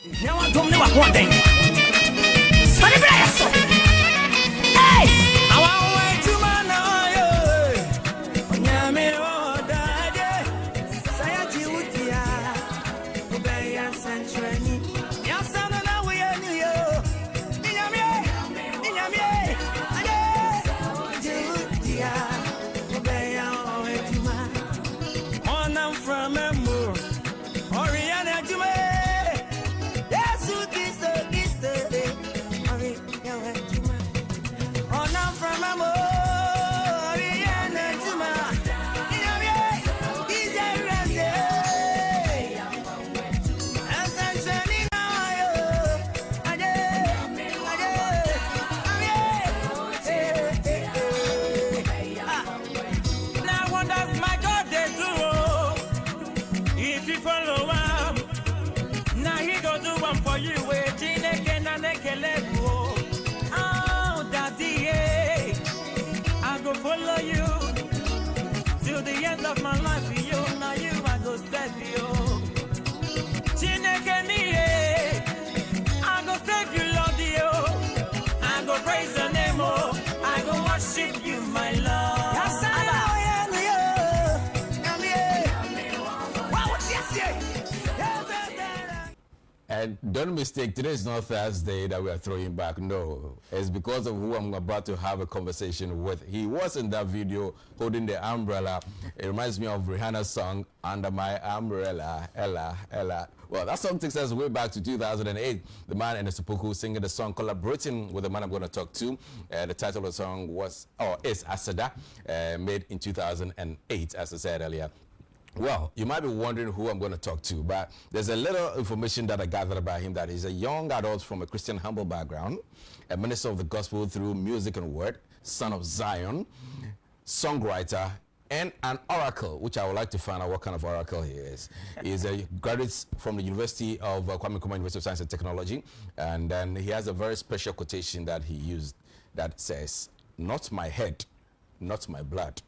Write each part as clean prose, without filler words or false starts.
Now I'm going to one thing. Sunny bless. Hey, I want way to my no. Nyame o dade. Sayati utia. Obey and century. Yasana na we anu yo. Nyame. Ade. Utia. Obey and way to my. On I'm from Emu. Oriana Jume. For you, oh, daddy, I go follow you till the end of my life. You now you I go save you. I go save you, Lord. You, I go praise your name. Oh, I go worship you, my Lord. And don't mistake, today is not Thursday that we are throwing back. No, it's because of who I'm about to have a conversation with. He was in that video holding the umbrella. It reminds me of Rihanna's song, Under My Umbrella, Ella, Ella. Well, that song takes us way back to 2008. The man and the Supuku singing the song, collaborating with the man I'm going to talk to. The title of the song is Asada, made in 2008, as I said earlier. Well, you might be wondering who I'm going to talk to, but there's a little information that I gathered about him, that he's a young adult from a Christian humble background, a minister of the gospel through music and word, son of Zion, songwriter, and an oracle, which I would like to find out what kind of oracle he is. He's a graduate from the University of Kwame Nkrumah University of Science and Technology, and then he has a very special quotation that he used that says, "Not my head, not my blood.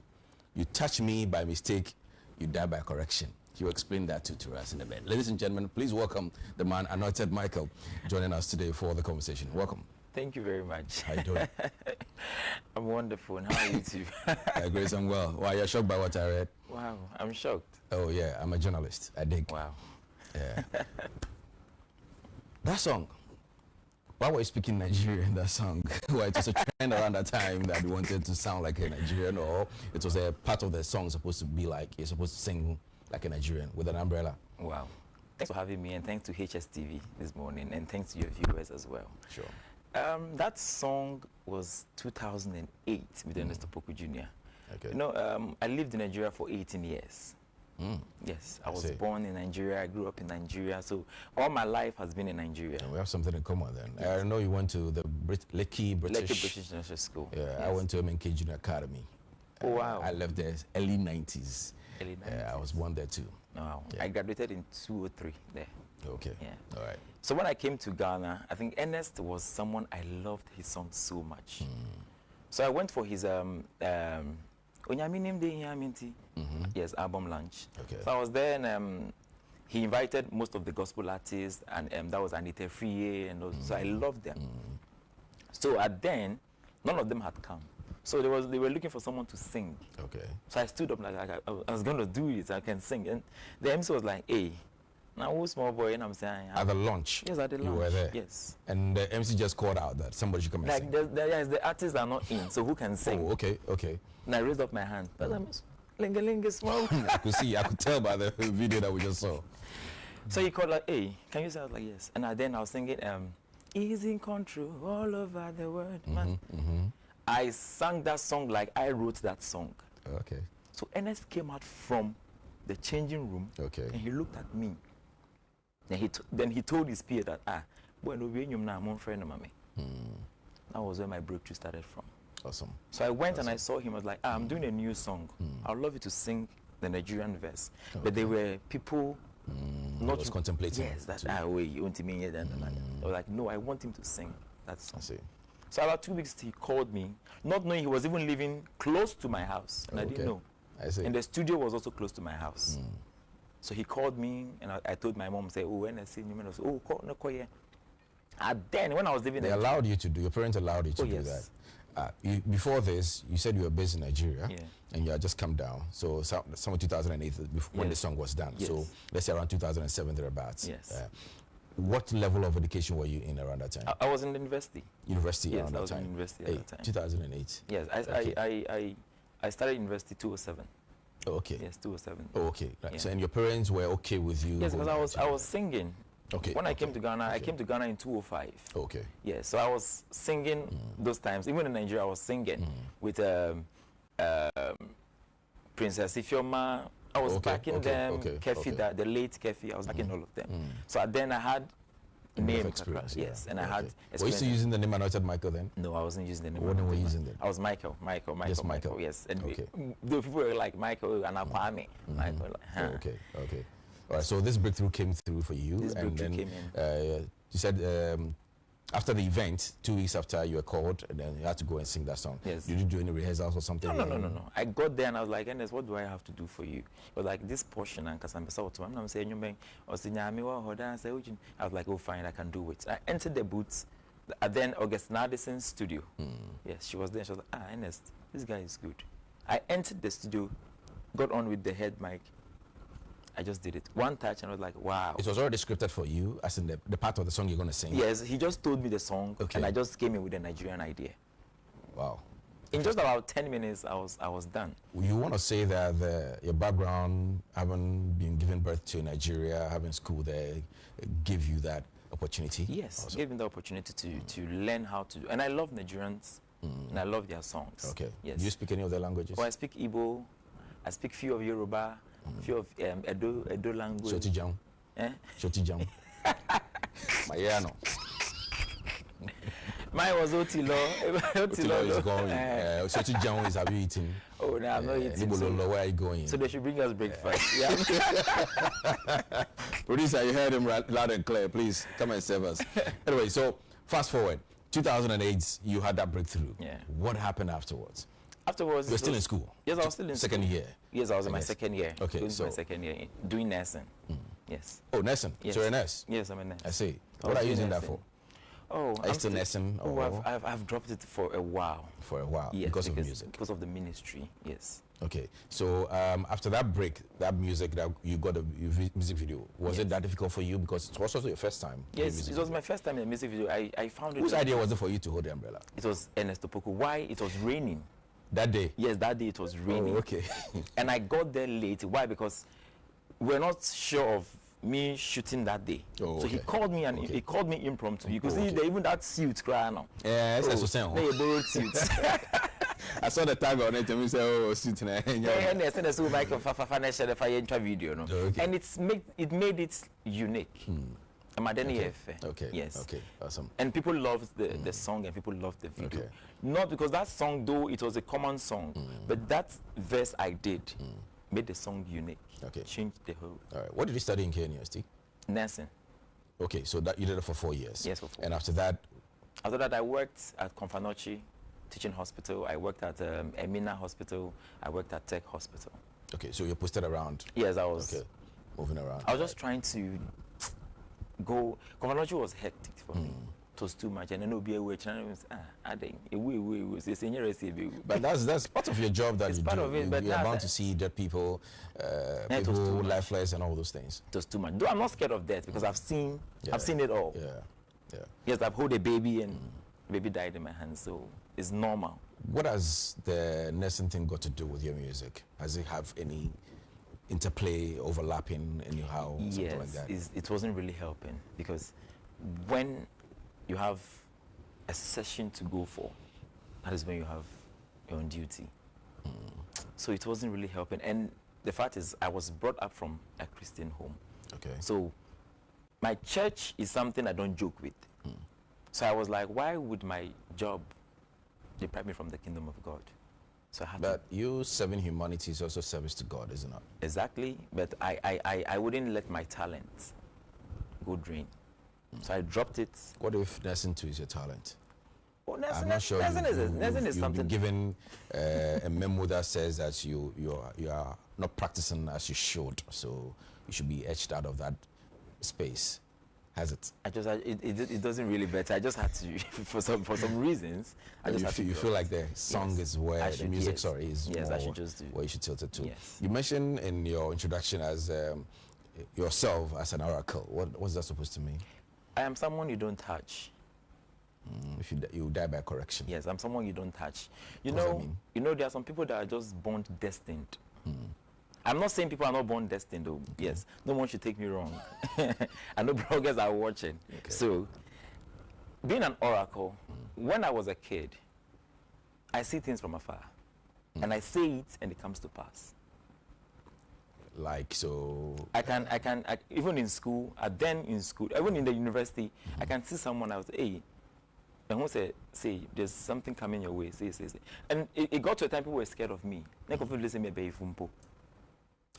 You touch me by mistake, you die by correction." He will explain that to us in a bit. Ladies and gentlemen, please welcome the man, Anointed Michael, joining us today for the conversation. Welcome. Thank you very much. How you doing? I'm wonderful. And how are you too? Grace, I'm well. Why, you're shocked by what I read? Wow, I'm shocked. Oh, yeah, I'm a journalist. I dig. Wow. Yeah. That song, why were you speaking Nigerian in that song? Well, it was a trend around that time that you wanted to sound like a Nigerian, or it was a part of the song supposed to be like, you're supposed to sing like a Nigerian with an umbrella. Wow. Thanks for having me, and thanks to HSTV this morning, and thanks to your viewers as well. Sure. That song was 2008 with Ernesto Poku Jr. Okay. You know, I lived in Nigeria for 18 years. Yes, I was born in Nigeria. I grew up in Nigeria, so all my life has been in Nigeria. And we have something in common then. Yes. I know you went to the Lekki British National School. Yeah, yes. I went to MNK Junior Academy. Oh, wow. I left there early 90s. Early 90s. I was born there too. Wow. Yeah. I graduated in 2003 there. Okay. Yeah. All right. So when I came to Ghana, I think Ernest was someone I loved his song so much. So I went for his yes, album launch. Okay. So I was there, and he invited most of the gospel artists, and that was Anita Friye, and so I loved them. So then, none of them had come. So they were looking for someone to sing. Okay. So I stood up like I was going to do it. I can sing, and the MC was like, "Hey, now who's small boy?" And I'm saying, at the launch. Yes, at the launch. You were there. Yes. And the MC just called out that somebody should come and sing. Yes, the artists are not in, so who can sing? Oh, okay, okay. And I raised up my hand. But I'm linga small. I could tell by the video that we just saw. So he called like, "Hey, can you sing?" I was like, "Yes." And then I was singing, "He's in control all over the world, man." I sang that song like I wrote that song. Okay. So Ernest came out from the changing room. Okay. And he looked at me. Then he told his peer that, bueno, I'm on friend of mine. That was where my breakthrough started from. Awesome. So I went and I saw him. I was like, I'm doing a new song. I'd love you to sing the Nigerian verse. Okay. But there were people not was contemplating. Yes, that's way you want to mean it. I was like, no, I want him to sing that song. I see. So about 2 weeks, he called me, not knowing he was even living close to my house, and I didn't know. I see. And the studio was also close to my house. So he called me, and I told my mom, say, oh, when I see you, I said, oh, call no call here. And then when I was living, They allowed you to do. Your parents allowed you to do yes. that. Before this, you said you were based in Nigeria, Yeah. and you had just come down. So summer 2008, when the song was done. Yes. So let's say around 2007 thereabouts. Yes. What level of education were you in around that time? I was in the university. University Yes, around I that was in time. university at that time. 2008. Yes, I started university 2007. Oh, okay. Yes, 2007. Oh, okay. Right. Yeah. So, and your parents were okay with you? Yes, because going I was singing. Okay. When I came to Ghana, I came to Ghana in 2005. Okay. Yes, so I was singing those times. Even in Nigeria, I was singing with Princess Ifeoma. I was backing them. Kefi, the late Kefi. I was backing all of them. So then I had name experience. Yes, and I had. Were you still using the name Anointed Michael then? No, I wasn't using the name. What name were you using then? I was Michael. Just Michael. Yes, and the people were like Michael and Kwame. Michael. Like, huh. Okay. All right. So this breakthrough came through for you, This and then breakthrough came in. You said after the event, 2 weeks after you were called, and then you had to go and sing that song. Yes. Did you do any rehearsals or something? No. I got there and I was like, Ernest, what do I have to do for you? It was like this portion, and because I'm saying, I was like, oh, fine, I can do it. I entered the booth, and then August Addison's studio. Yes, she was there. She was like, Ernest, this guy is good. I entered the studio, got on with the head mic. I just did it. One touch, and I was like, wow. It was already scripted for you, as in the part of the song you're going to sing? Yes, he just told me the song, and I just came in with a Nigerian idea. Wow. In just about 10 minutes, I was done. You want to say that your background, having been given birth to Nigeria, having school there, gave you that opportunity? Yes, also gave me the opportunity to learn how to do. And I love Nigerians, and I love their songs. Okay. Yes. Do you speak any of their languages? Well, I speak Igbo, I speak few of Yoruba, few of Edo language. Shoti Jam. Eh? Shoti Jam. Mayano. Mine was Otilo. Otilo is going. Shoti Jam is, have you eaten? Oh, no, I'm not eating. Nibololo, where are you going? So they should bring us breakfast. Yeah. Producer, you heard him loud and clear. Please come and serve us. Anyway, so fast forward. 2008, you had that breakthrough. Yeah. What happened afterwards? Afterwards, You're still in school? Yes, I was still in second school. year? Yes, I was in my second year. Okay, going so to my second year, doing nursing. Yes. Oh, nursing. Yes. So you're a nurse? Yes, I'm a nurse. I see. I What was are you doing using that nursing. for? Oh, Are you still nursing? Oh, or I've dropped it for a while. for a while? Yes, because of music? Because of the ministry, yes. Okay. So after that break, that music, that you got a music video, was it that difficult for you? Because it was also your first time? doing Yes, music it was video. my first time in a music video. I found it. Whose idea was it for you to hold the umbrella? It was Ernest Opoku. Why? It was raining. That day? Yes, that day it was raining. Oh, okay. And I got there late. Why? Because we're not sure of me shooting that day. Oh, so he okay. called me and Okay. he called me impromptu. You could Oh, see okay. that even that suit crying now. Yeah, that's the same. They borrowed suits. I saw the tag on it and we said, oh, sit in And I sent us to Michael Fafana share the fire video, no? Okay. And it made it unique. Okay. Yes. Okay. Awesome. And people loved the song and people loved the video. Okay. Not because that song, though it was a common song, but that verse I did made the song unique. Okay. Changed the whole All right. What did you study in KNUST? nursing. Okay, so that you did it for 4 years. Yes, for 4 And after that, After that, I worked at Confanochi Teaching Hospital. I worked at Emina Hospital. I worked at Tech Hospital. okay, so you're posted around. Yes, I was. Okay, moving around. I was just trying to go. Confanochi was hectic for me. It was too much, and then be away. But that's part of your job that It's you part do. of it, but you're bound that's- to see dead people, it was people too much. lifeless, and all those things. It was too much. Though I'm not scared of death because I've seen it all. Yeah, yeah. Yes, I've held a baby and baby died in my hands, so it's normal. What has the nursing thing got to do with your music? Does it have any interplay, overlapping, anyhow, something like that? It wasn't really helping because when you have a session to go for, that is when you have your own duty. So it wasn't really helping. And the fact is, I was brought up from a Christian home. Okay. So my church is something I don't joke with. So I was like, why would my job deprive me from the kingdom of God? So I had to, But you serving humanity is also service to God, isn't it? exactly, but I wouldn't let my talent go drain. So I dropped it. What if nursing too is your talent? Oh, I'm not sure. nursing is you've something. been given a memo that says that you are not practicing as you should. So you should be etched out of that space. Has it? It doesn't really better. I just had to for some reasons. I just had to. You feel like the song is where the music, is yes, more I should just do. where you should tilt it to. Yes. You mentioned in your introduction as yourself as an oracle. What's that supposed to mean? I am someone you don't touch. If you die by correction. Yes, I'm someone you don't touch. What does that mean? There are some people that are just born destined. I'm not saying people are not born destined, though. Okay. Yes, no one should take me wrong. I know bloggers are watching. Okay. So, being an oracle, when I was a kid, I see things from afar, and I say it, and it comes to pass. Like so. Even in school, even in the university, I can see someone. I was, hey, and who say, there's something coming your way. Say. And it got to a time people were scared of me.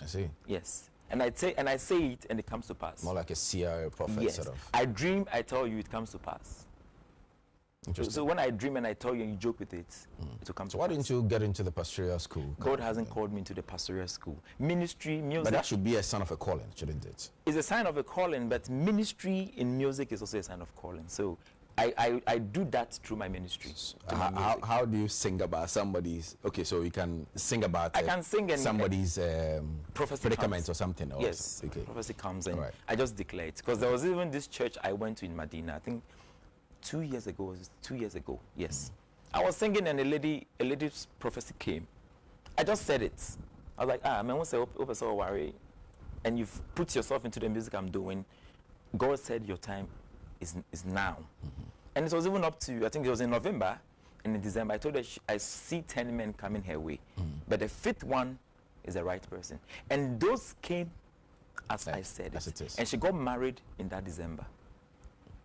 I see. Yes. And I say it, and it comes to pass. More like a seer, a prophet, yes. sort of. I dream, I tell you, it comes to pass. So when I dream and I tell you and you joke with it, it will come to pass. So why didn't you get into the pastoral school? God hasn't called me into the pastoral school. Ministry, music. But that should be a sign of a calling, shouldn't it? It's a sign of a calling, but ministry in music is also a sign of calling. So I do that through my ministry. How do you sing about somebody's? Okay, so you can sing about. I can sing and somebody's predicament or something. Or yes, okay. prophecy comes and right. I just declare it, because there was even this church I went to in Medina. I think 2 years ago. Yes, I was singing and a lady's prophecy came. I just said it. I was like, man, what's the so worry? And you've put yourself into the music I'm doing. God said your time is now. And it was even up to, I think it was in November and in December, I told her I see 10 men coming her way, but the 5th one is the right person. And those came as I said it. It is. And she got married in that December.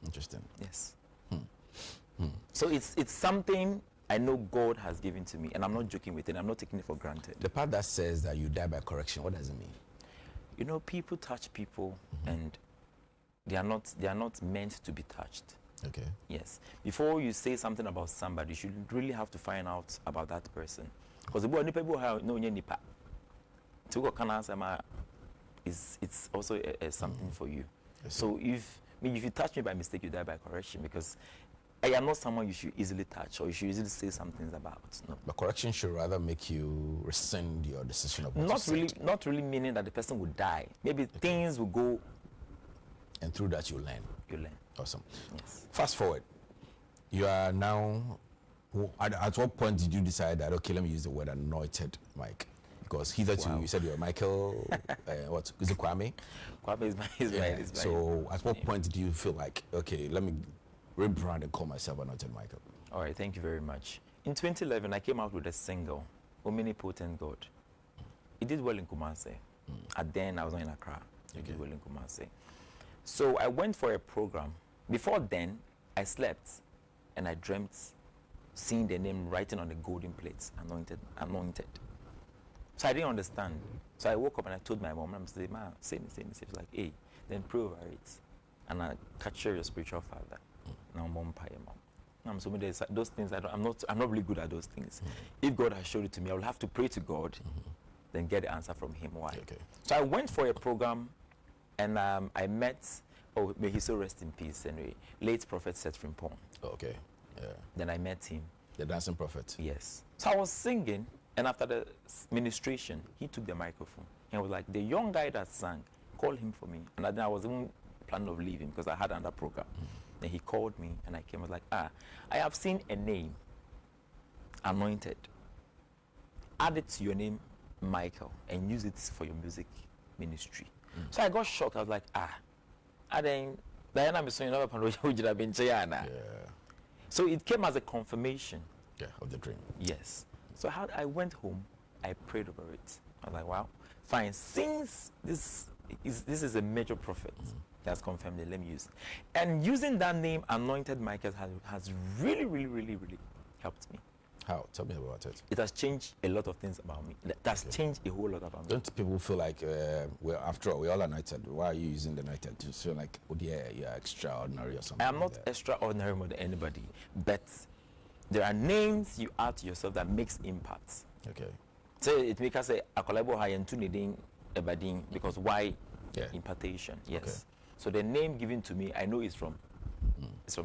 Interesting. Yes. So it's something I know God has given to me, and I'm not joking with it. I'm not taking it for granted. The part that says that you die by correction, what does it mean? People touch people, and they are not meant to be touched. Okay. Yes. Before you say something about somebody, you should really have to find out about that person. Because the people have no nipa. It's also something for you. So if you touch me by mistake, you die by correction, because I am not someone you should easily touch or you should easily say some things about. No. But correction should rather make you rescind your decision of what not really meaning that the person will die. Maybe things will go. And through that you learn. You learn. Awesome. Yes. Fast forward. You are now, at what point did you decide that, okay, let me use the word anointed Mike? Because he thought you said you were Michael, what, is it Kwame? Kwame is my So at what point did you feel like, okay, let me rebrand and call myself Anointed Michael? All right, thank you very much. In 2011, I came out with a single, Omnipotent God. It did well in Kumasi. And then I was not in Accra. It did well in Kumasi. So I went for a program. Before then, I slept and I dreamt seeing the name writing on the golden plates, anointed. So I didn't understand. So I woke up and I told my mom, I said, Ma, say me. She was like, hey, then pray over it. And I capture your spiritual father. Now, mom, pay mom. So there's those things I'm not really good at those things. If God has showed it to me, I will have to pray to God, then get the answer from Him. Why? Okay. So I went for a program, and I met. Oh, may he so rest in peace. Anyway, late Prophet Seth Frimpong. Okay. Yeah. Then I met him. The dancing prophet. Yes. So I was singing, and after the ministration, he took the microphone. And was like, the young guy that sang, call him for me. And then I was even planning of leaving because I had another program. Then he called me, and I came. I was like, I have seen a name, Anointed. Add it to your name, Michael, and use it for your music ministry. So I got shocked. I was like, and then Diana Yeah. So it came as a confirmation. Yeah, of the dream. Yes. So I went home, I prayed over it. I was like, wow, fine. Since this is a major prophet that's confirmed it, let me use it. And using that name, Anointed Michael, has really, really, really, really helped me. How? Tell me about it. It has changed a lot of things about me. That's changed a whole lot about me. Don't people feel like, after all, we're all anointed? Why are you using the anointed? To feel like, oh yeah, you're extraordinary or something? I am not extraordinary more than anybody, but there are names you add to yourself that makes impacts. Okay. So it makes us say, "Akolebo hayentu nedin ebadin," because why Yeah. Impartation, yes. Okay. So the name given to me, I know it's from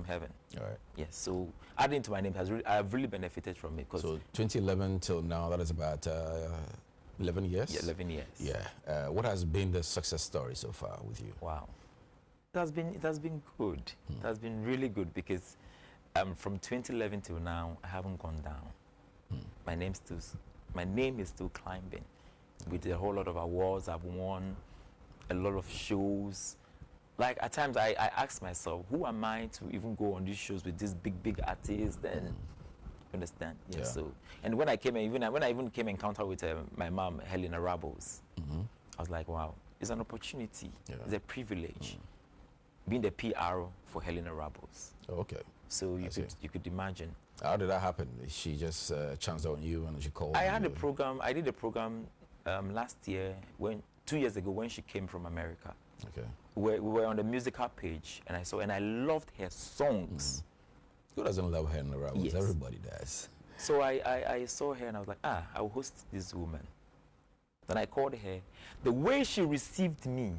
heaven. All right. Yes. So adding to my name I've really benefited from it. So 2011 till now, that is about 11 years? Yeah, 11 years. Yeah. What has been the success story so far with you? Wow. It has been good. It has been really good because from 2011 till now, I haven't gone down. My name is still climbing with a whole lot of awards I've won, a lot of shows. Like at times I ask myself, who am I to even go on these shows with these big artists? Then understand? Yes. Yeah. So, and when I came when I even came in contact with my mom, Helena Rabos, I was like, wow, it's an opportunity. Yeah. It's a privilege being the PR for Helena Rabos. Oh, okay. So I see. you could imagine. How did that happen? She just chanced on you and she called I you? had a program. I did a program last year 2 years ago when she came from America. Okay. We were on the musical page, and I loved her songs. Who doesn't love her in the Rebels? Yes. Everybody does. So I saw her and I was like, I'll host this woman. Then I called her. The way she received me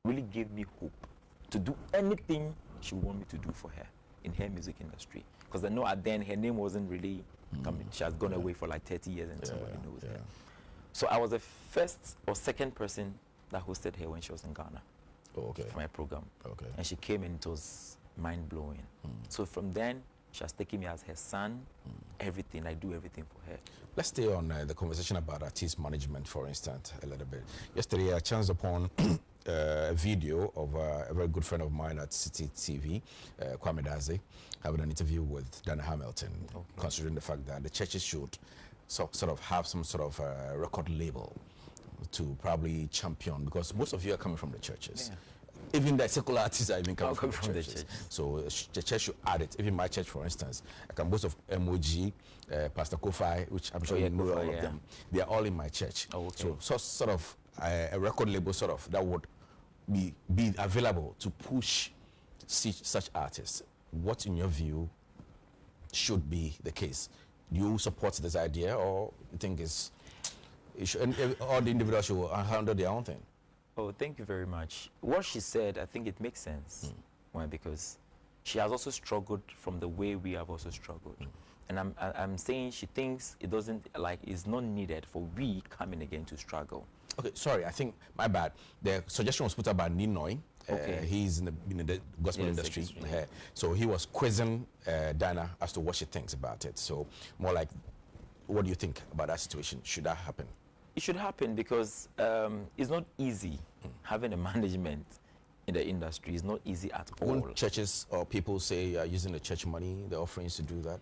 really gave me hope to do anything she would want me to do for her in her music industry. Because I know then her name wasn't really coming. She has gone away for like 30 years and somebody knows her. So I was the first or second person that hosted her when she was in Ghana. Oh, okay. For my program. Okay. And she came and it was mind-blowing. So from then, she has taken me as her son, everything. I do everything for her. Let's stay on the conversation about artist management, for instance, a little bit. Yesterday, I chanced upon a video of a very good friend of mine at City TV, Kwame Daze, having an interview with Dana Hamilton, considering the fact that the churches should sort of have some sort of record label to probably champion, because most of you are coming from the churches. Yeah. Even the secular artists are even coming from the churches. So the church should add it. Even my church, for instance, I can boast of MOG, Pastor Kofi, which I'm sure you know all of them. They are all in my church. Oh, okay. So sort of a record label sort of that would be available to push such artists. What, in your view, should be the case? Do you support this idea, or you think all the individuals should handle their own thing? Oh, thank you very much. What she said, I think it makes sense. Why? Because she has also struggled from the way we have also struggled. And I'm saying she thinks it doesn't, like, it's not needed for we coming again to struggle. Okay, sorry, I think, my bad. The suggestion was put up by Ninoy. Okay. He's in the gospel industry. So he was quizzing Dana as to what she thinks about it. So more like, what do you think about that situation? Should that happen? It should happen because it's not easy having a management in the industry. It's not easy at all. Wouldn't churches or people say using the church money, the offerings to do that?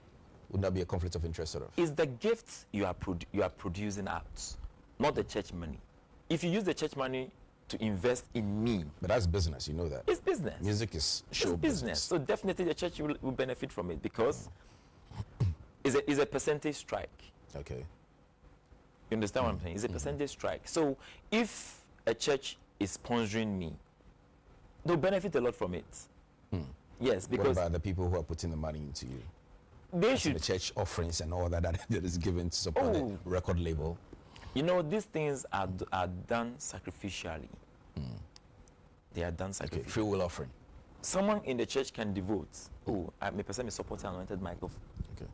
Wouldn't that be a conflict of interest sort of? It's the gifts you are producing out, not the church money. If you use the church money to invest in me. But that's business, you know that. It's business. Music is show business. So definitely the church will benefit from it because it's a percentage strike. Okay. You understand what I'm saying? It's a percentage strike. So if a church is sponsoring me, they'll benefit a lot from it. Yes, because... What about the people who are putting the money into you? They should... The church offerings and all that is given to support the record label. You know, these things are done sacrificially. They are done sacrificially. Okay, free will offering. Someone in the church can devote. I'm a person who supports Anointed Michael.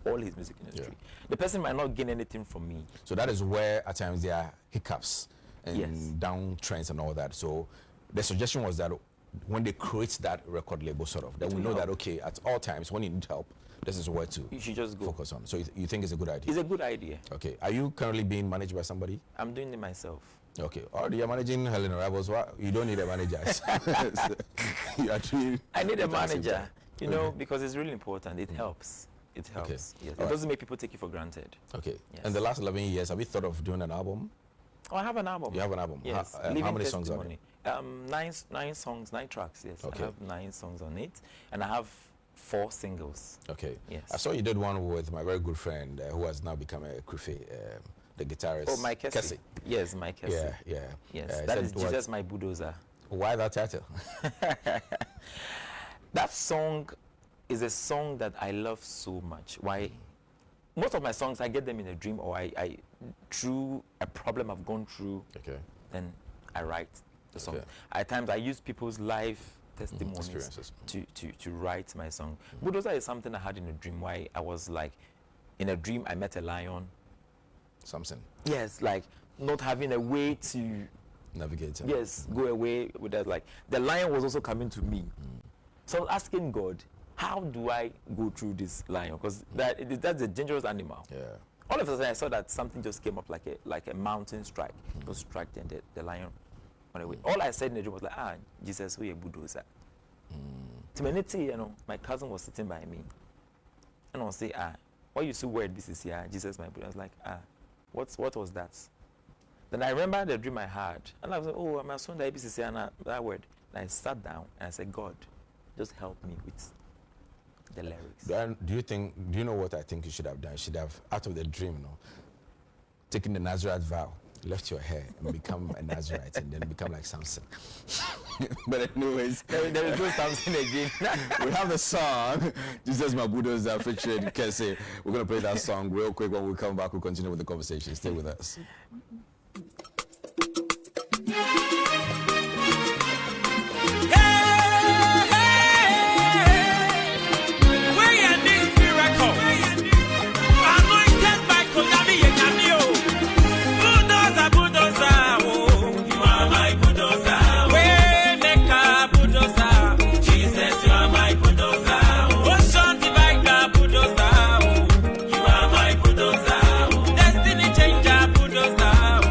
All his music industry. Yeah. The person might not gain anything from me. So that is where at times there are hiccups and downtrends and all that. So the suggestion was that when they create that record label sort of, then we know that, okay, at all times when you need help, this is where to you should just go. Focus on. So you think it's a good idea? It's a good idea. Okay. Are you currently being managed by somebody? I'm doing it myself. Okay. Or you're managing Helena Rebels. You don't need a manager. You actually I need a manager, you know, because it's really important. It helps. It helps. Okay. Yes. It doesn't make people take you for granted. Okay. Yes. In the last 11 years, have you thought of doing an album? Oh, I have an album. You have an album? Yes. How many songs are there? 9 songs, 9 tracks, yes. Okay. I have 9 songs on it. And I have 4 singles. Okay. Yes. I saw you did one with my very good friend who has now become a Kufi, the guitarist. Oh, Mike Kessie. Yes, Mike Kessie. Yeah. Yes, that is Jesus My Bulldozer. Why that title? That song is a song that I love so much. Why? Most of my songs, I get them in a dream, or I through a problem I've gone through, then I write the song. Okay. At times, I use people's life testimonies experiences. to write my song. Bulldozer is something I had in a dream. Why I was like, in a dream, I met a lion. Samson. Yes, like not having a way to Navigator. yes go away with that. Like the lion was also coming to me. So I was asking God, how do I go through this lion? Because that's a dangerous animal. Yeah. All of a sudden, I saw that something just came up like a mountain strike. It was struck, and the lion went away. All I said in the dream was like, Jesus, we a bulldozer. My cousin was sitting by me, and I was saying, why you so worried? This is here, Jesus, my brother. I was like, what was that? Then I remember the dream I had, and I was like, oh, my son, that is here, that word. And I sat down and I said, God, just help me with the lyrics. Do you know what I think you should have done? You should have, out of the dream, taken the Nazarite vow, left your hair and become a Nazarite, and then become like Samson. But anyways, there is no Samson again. we have the song, Jesus My Bulldozer featuring Kessie. We're going to play that song real quick. When we come back, we'll continue with the conversation. Stay with us. Destiny changer, bulldozer.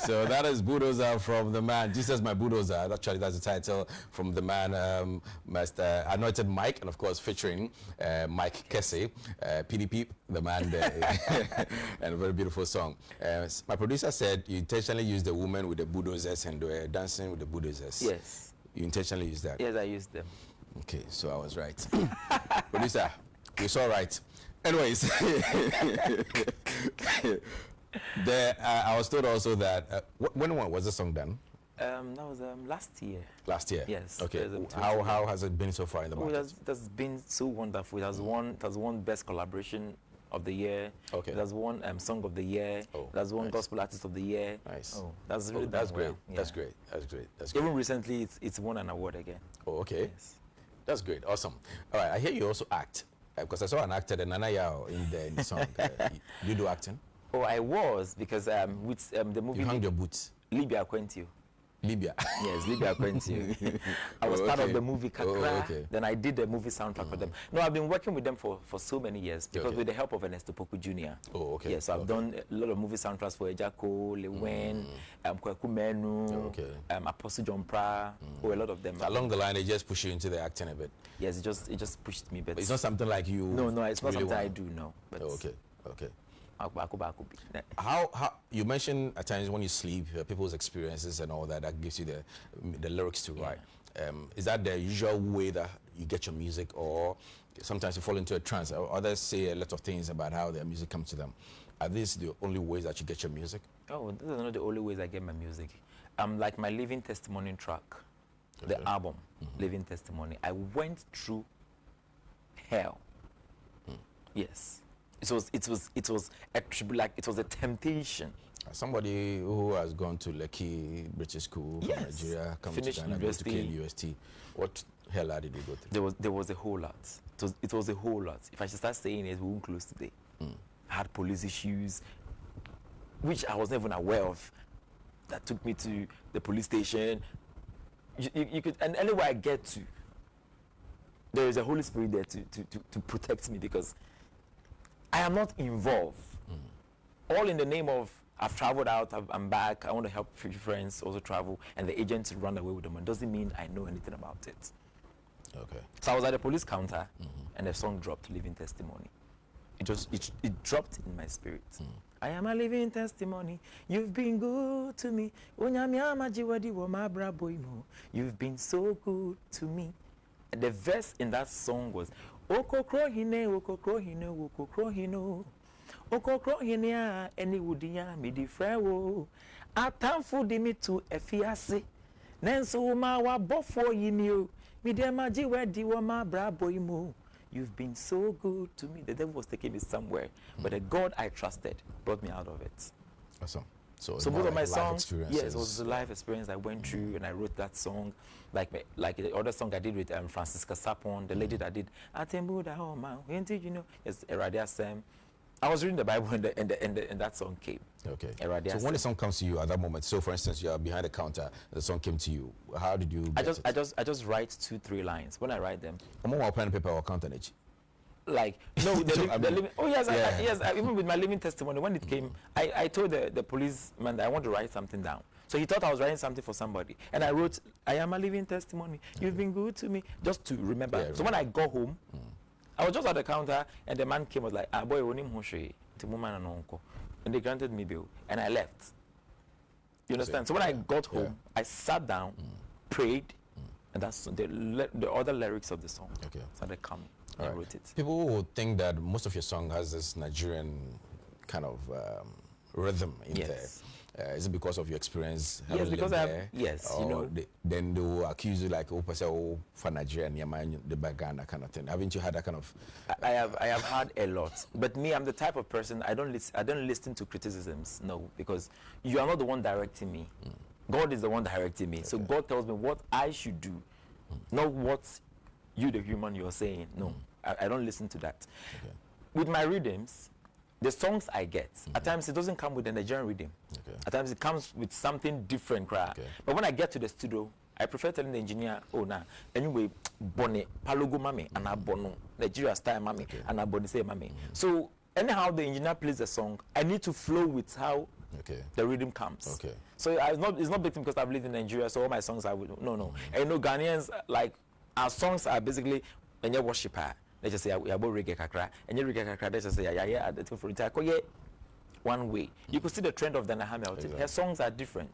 So that is Bulldozer from the man. Jesus, my Bulldozer. Actually, that's the title from the man, Master Anointed Mike, and of course featuring Mike Kessie, PDP, the man there. And a very beautiful song. My producer said you intentionally used the woman with the bulldozers and dancing with the bulldozers. Yes. You intentionally used that? Yes, I used them. Okay, so I was right. Producer, you saw right. Anyways, I was told also that when was the song done? That was last year. Last year. Yes. Okay. How has it been so far in the market? It has been so wonderful. It has won best collaboration of the year. Okay. It has won song of the year. Oh, it has won nice. Gospel artist of the year. Nice. Oh, that's really that's done great. well. Yeah. That's great. That's great. That's great. Even recently, it's won an award again. Oh, okay. Yes. That's great. Awesome. All right. I hear you also act because I saw an actor, the Nana Yao, in the song. You do acting? Oh, I was because with the movie You hung your boots. Libya Quentio. Libya. Yes, Libya Quentio. I was part of the movie Kakra. Okay. Then I did the movie soundtrack for them. No, I've been working with them for so many years because with the help of Ernesto Poku Jr. Oh, okay. Yes, so I've done a lot of movie soundtracks for Ejako, Lewen, Kweku Menu, Apostle John Pra, a lot of them. Along the line, they just push you into the acting a bit. Yes, it just pushed me. But It's not something like you. No, it's not really something I want. do. No. But Okay. Okay. Akubi. How you mentioned at times when you sleep, people's experiences and all that gives you the lyrics to write. Is that the usual way that you get your music, or sometimes you fall into a trance? Others say a lot of things about how their music comes to them. Are these the only ways that you get your music? Oh, these are not the only ways I get my music. Like my Living Testimony track, the album, Living Testimony. I went through hell. Yes. It was a temptation. Somebody who has gone to Lekki British School from Nigeria, come to Ghana, go to KUST. What hell did you go through? There was a whole lot. It was a whole lot. If I should start saying it, we won't close today. I had police issues, which I was not even aware of. That took me to the police station. You could, and anywhere I get to, there is a Holy Spirit there to protect me, because I am not involved. All in the name of, I've traveled out, I'm back, I want to help friends also travel, and the agents run away with them. It doesn't mean I know anything about it. Okay. So I was at the police counter, and the song dropped, Living Testimony. It dropped in my spirit. I am a living testimony. You've been good to me. You've been so good to me. And the verse in that song was, Okokrohine, okokrohine, okokrohine, okokrohine, any woodia, midi frewo. Atamfu di mi to efiase. Nenso ma wa bofo yinio. Midema jiwe diwa ma brabo imo. You've been so good to me. The devil was taking me somewhere, but the God I trusted brought me out of it. Awesome. So both of my songs, yes, it was a life experience I went through, and I wrote that song, like the other song I did with Francisca Sapon, the lady that did Atembuda Homa. You know, it's Eradia Sam. I was reading the Bible, and that song came. Okay. Eradia So when the song comes to you at that moment, so for instance, you are behind the counter, the song came to you. How did you? I just write 2-3 lines. When I write them, I'm on pen and paper or counter. Like no, oh yes, yeah. even with my living testimony, when it came, I told the policeman that I want to write something down. So he thought I was writing something for somebody, and I wrote, "I am a living testimony. You've been good to me," just to remember. Yeah, so when I got home, I was just at the counter, and the man came, was like, "Ah boy, onim hoshe, timuman and uncle," and they granted me bail, and I left. You understand? So when I got home, I sat down, prayed, and that's the other lyrics of the song started coming. I wrote it. People would think that most of your song has this Nigerian kind of rhythm in there. Is it because of your experience? Yes, because I have, yes, you know. Then they will accuse you like, oh, for Nigeria, the Bagana kind of thing. Haven't you had that kind of? I have had a lot. But me, I'm the type of person, I don't listen to criticisms, no, because you are not the one directing me. God is the one directing me. So God tells me what I should do, not what you, the human, you're saying. No, I don't listen to that. With my rhythms, the songs I get, at times it doesn't come with a Nigerian rhythm. At times it comes with something different. But when I get to the studio, I prefer telling the engineer, oh, nah, anyway, Bonnie, Palogo Mami, and Abono, Nigeria style Mami, and Aboni say Mami. So, anyhow the engineer plays the song, I need to flow with how Okay. The rhythm comes. Okay. So it's not victim because I've lived in Nigeria, so all my songs are no. And you know, Ghanaians, like, our songs are basically when you worshiper. They just say yeah, reggae kakra, and you reggae kakra. They just say yeah, for it. One way. You could see the trend of Dana Hamilton. Exactly. Her songs are different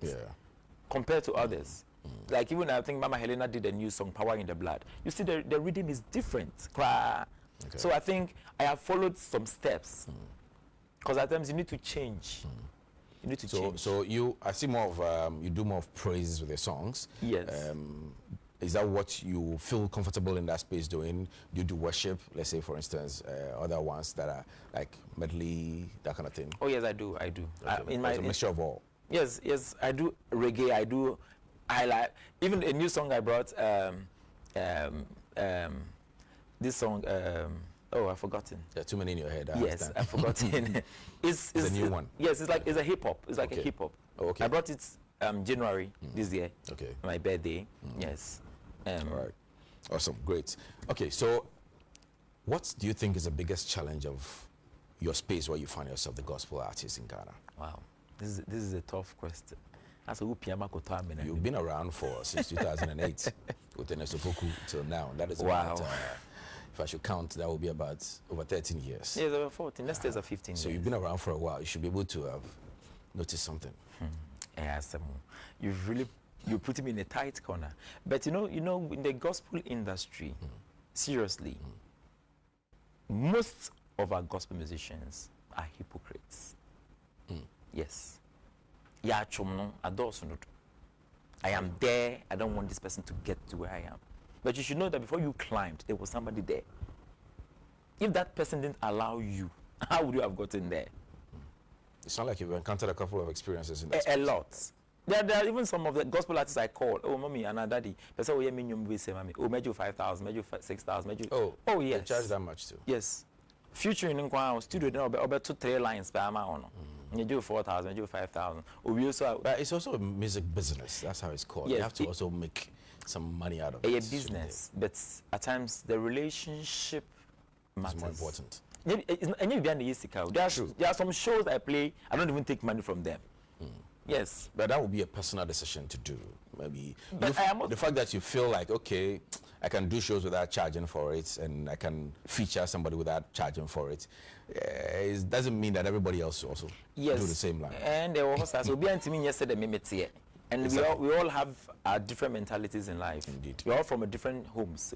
compared to others. Like even I think Mama Helena did a new song, Power in the Blood. You see the rhythm is different. Okay. So I think I have followed some steps. Because at times you need to change. You need to change. So I see more of, you do more of praises with your songs. Yes. Is that what you feel comfortable in that space doing? Do you do worship? Let's say, for instance, other ones that are like medley, that kind of thing. Oh yes, I do. Okay. In a mixture of all. Yes, I do reggae. I like even a new song I brought. This song. Oh, I've forgotten. There are too many in your head. Yes, I've forgotten. it's a new one. Yes, it's a hip hop. It's like a hip hop. Oh, okay. I brought it January this year. Okay. My birthday. Yes. All right. Awesome. Great. Okay. So, what do you think is the biggest challenge of your space where you find yourself, the gospel artist in Ghana? Wow. This is a tough question. You've been around since 2008 with Ernesto Poku till now. That is wow. About, if I should count, that will be about over 13 years. Yes, over 14. Next year's 15 years. So you've been around for a while. You should be able to have noticed something. Yes, you put him in a tight corner. But you know, in the gospel industry, seriously, most of our gospel musicians are hypocrites. Yes. I am there. I don't want this person to get to where I am. But you should know that before you climbed, there was somebody there. If that person didn't allow you, how would you have gotten there? It sounds like you've encountered a couple of experiences in that A lot. There are even some of the gospel artists I call, oh, mommy and daddy. They say, oh, yeah, me say, mommy. Oh, made you 5,000, made you 6,000, Oh, yes. They charge that much too? Yes. Featuring in Kwan studio, over 2-3 lines per amount. You do 4,000, you do 5,000. We also. But it's also a music business. That's how it's called. Yes, you have to also make some money out of it. A business, but at times the relationship matters. It's more important. There are some shows I play, I don't even take money from them. Yes. But that would be a personal decision to do. Maybe but the fact that you feel like, okay, I can do shows without charging for it, and I can feature somebody without charging for it, it doesn't mean that everybody else also do the same line. And there was also yesterday, and Exactly. we all have our different mentalities in life. Indeed. We're all from a different homes.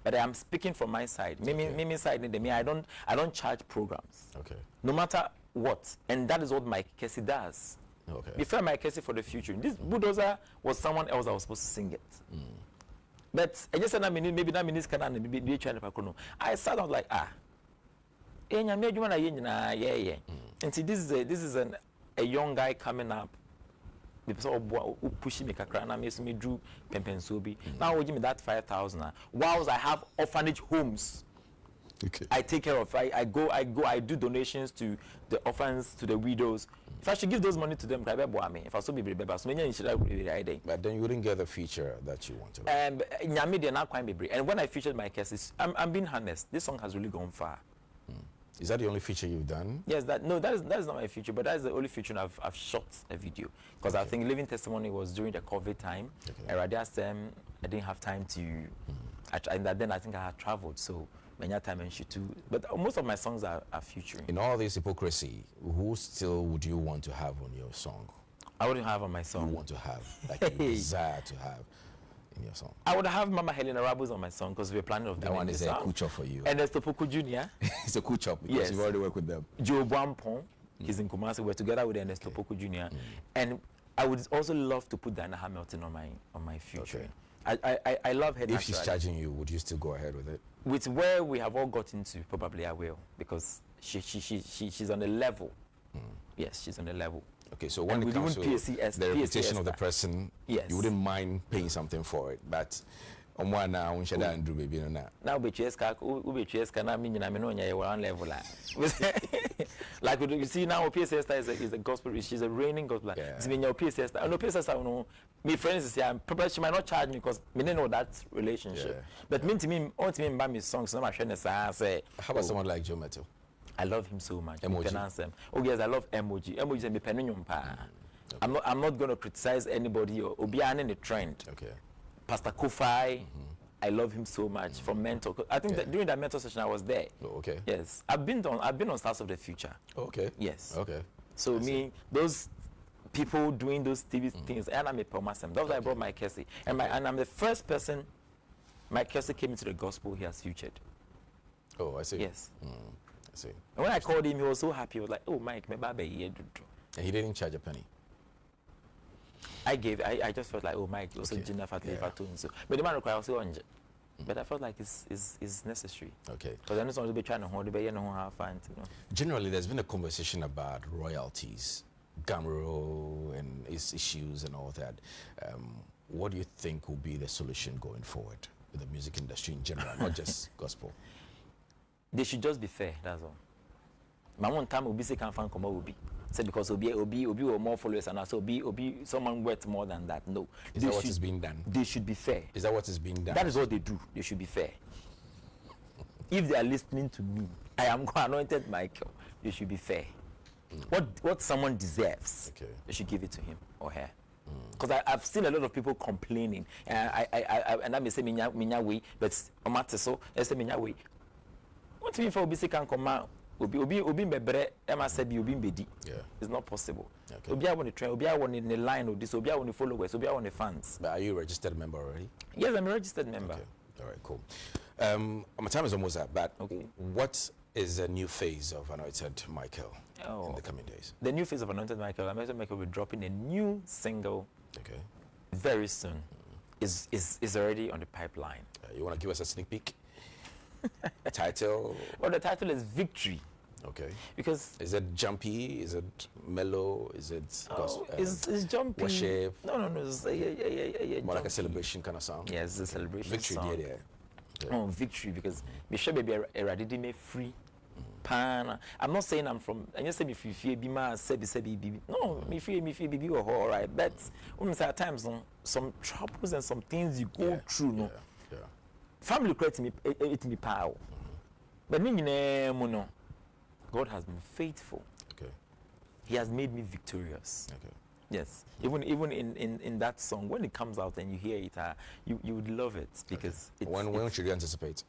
But I am speaking from my side. Me side in the I don't charge programs. Okay. No matter what. And that is what Mike Kessie does. Okay. Before Mike Kessie for the future. This bulldozer was someone else that was supposed to sing it. But I just said maybe that means be trying to I sat down like and see this is a young guy coming up. The person pushing me kakrana makes me drew pempensobi. Now will give me that 5,000. Whilst I have orphanage homes. Okay. I take care of. I do donations to the orphans, to the widows. If I should give those money to them, if I so be But then you wouldn't get the feature that you wanted. And when I featured my cases, I'm being honest. This song has really gone far. Is that the only feature you've done? Yes, that is not my feature, but that is the only feature I've shot a video. Because I think Living Testimony was during the COVID time. And I didn't have time to, and then I think I had traveled, so many time and shoot too. But most of my songs are featuring. In all this hypocrisy, who still would you want to have on your song? I wouldn't have on my song. You want to have, like you desire to have in your song? I would have Mama Helena Rabus on my song because we're planning of doing that one is a cool chop for you. And Ernesto Poku Jr. It's a cool chop because Yes. you've already worked with them. Joe Buampong, he's in Kumasi. We're together with Ernesto Poku Jr. And I would also love to put Diana Hamilton on my future. I love her. If she's charging you, would you still go ahead with it? With where we have all gotten to, probably I will, because she's on a level. Yes, she's on a level. Okay, so when it comes to the reputation of the person, Yes. you wouldn't mind paying something for it, but on one now, we should do baby no. Now be Cheska, now mean I know you're one level. Like you see now, PSS is a gospel. She's a reigning gospel. It's been your PSS. I know PSS. I know my friends say I'm probably she might not charge me because me don't know that relationship. But mean to me, buy me songs. No, my friend say. How about someone like Joe Mettle? I love him so much. Emoji. Oh yes, I love Emoji. Emoji is me penunyum pa. I'm not going to criticize anybody or Obiane in the trend. Okay. Pastor Kofai, I love him so much from Mentor. I think that during that mentor session I was there. Oh, okay. Yes, I've been on Stars of the Future. Okay. Yes. Okay. So those people doing those TV things, and I'm a promisem. That's why I brought Mike Kersey, and I'm the first person Mike Kersey came into the gospel he has featured. Oh, I see. Yes. I see. And when I called him, he was so happy. He was like, "Oh, Mike, me babe here." And he didn't charge a penny. I just felt like, oh, Mike, also Gina so. But the man required also on. But I felt like it's necessary. Okay. Because I know someone will be trying to hold the baby and have fun. You know. Generally, there's been a conversation about royalties, Gamro and its issues and all that. What do you think will be the solution going forward with the music industry in general, not just gospel? They should just be fair, that's all. My one time Obi say can't find come Obi. Say because Obi or more followers and also Obi someone worth more than that. No. Is that what is being done? They should be fair. Is that what is being done? That is what they do. They should be fair. If they are listening to me, I am anointed Michael. They should be fair. What someone deserves, they should give it to him or her. Because I've seen a lot of people complaining, and I may say minya way, but so I say minya way. What do you mean for Obi say can come out? Obi bebre Emma said Obi bedi. It's not possible. Obi I want to train, Obi I want in the line of this, Obi I want the followers, Obi I want the fans. But are you a registered member already? Yes, I'm a registered member. Okay. All right, cool. My time is almost up, but what is a new phase of Anointed Michael in the coming days? The new phase of Anointed Michael will be dropping a new single very soon. Is already on the pipeline. You want to give us a sneak peek? Title? Well, the title is Victory. Okay. Because is it jumpy? Is it mellow? Is it gospel? It's jumpy. Worship? No. It's more like a celebration kind of song. Yes, it's a celebration Victory, song. Yeah. Victory, because me sure baby already me free. Pan. I'm not saying I'm from. I just say me fear be ma say be. No, me fear be all right. But at times some troubles and some things you go through. No. Family creates me power. But no, God has been faithful. Okay. He has made me victorious. Okay. Yes. Even in that song, when it comes out and you hear it, you would love it because when should you anticipate?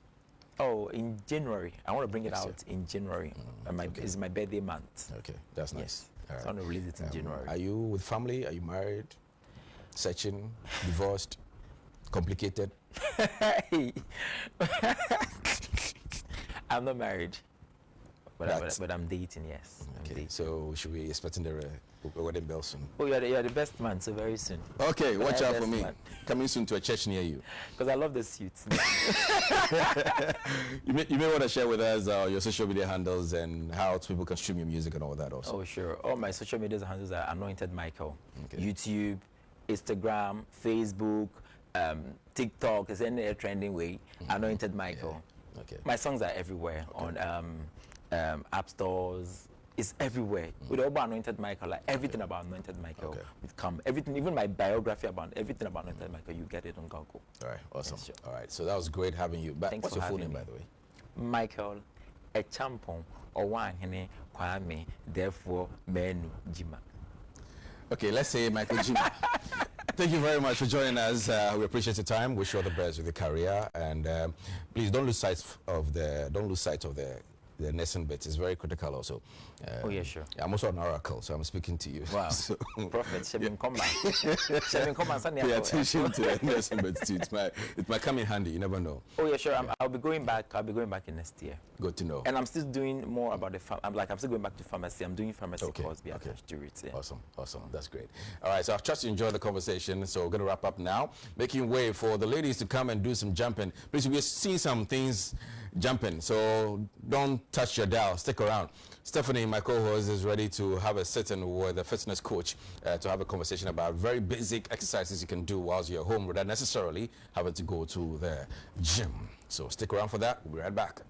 Oh, in January. I want to bring it out in January. It's my birthday month. Okay, that's nice. Yes. Right. So I want to release it in January. Are you with family? Are you married? Searching? Divorced? Complicated? I'm not married, but I'm dating. Yes. Okay. So should we be expecting the wedding bell soon? Oh, you're the best man, so very soon. Okay, watch out for me. Coming soon to a church near you. Because I love the suits. you may want to share with us your social media handles and how people can stream your music and all that also. Oh, sure. All my social media handles are Anointed Michael. YouTube, Instagram, Facebook, TikTok is any trending way. Anointed Michael. Yeah. Okay. My songs are everywhere on app stores. It's everywhere. With all about Anointed Michael, like everything about Anointed Michael would come. Everything, even my biography about everything about Anointed Michael, you get it on Google. All right, awesome. Yes, sure. All right, so that was great having you. But what's your full name, by the way? Michael Echampong Owanhene Kwame, therefore Menu Jima. Okay, let's say Michael Jima. Thank you very much for joining us. We appreciate your time. Wish you all the best with your career, and please don't lose sight of the nursing bit. It's very critical also. Oh yeah, sure. I'm also an oracle, so I'm speaking to you. Wow. So, Prophet, Pay attention to the nursing bit too. It might come in handy. You never know. Oh yeah, sure. I'll be going back in next year. Good to know. And I'm still doing more about I'm still going back to pharmacy. I'm doing pharmacy course. Attached to it. Yeah. Awesome. That's great. All right, so I trust you enjoyed the conversation. So we're going to wrap up now, making way for the ladies to come and do some jumping. Please, we're seeing some things jumping, so don't touch your dial. Stick around. Stephanie, my co-host, is ready to have a sit-in with a fitness coach to have a conversation about very basic exercises you can do whilst you're home without necessarily having to go to the gym. So stick around for that. We'll be right back.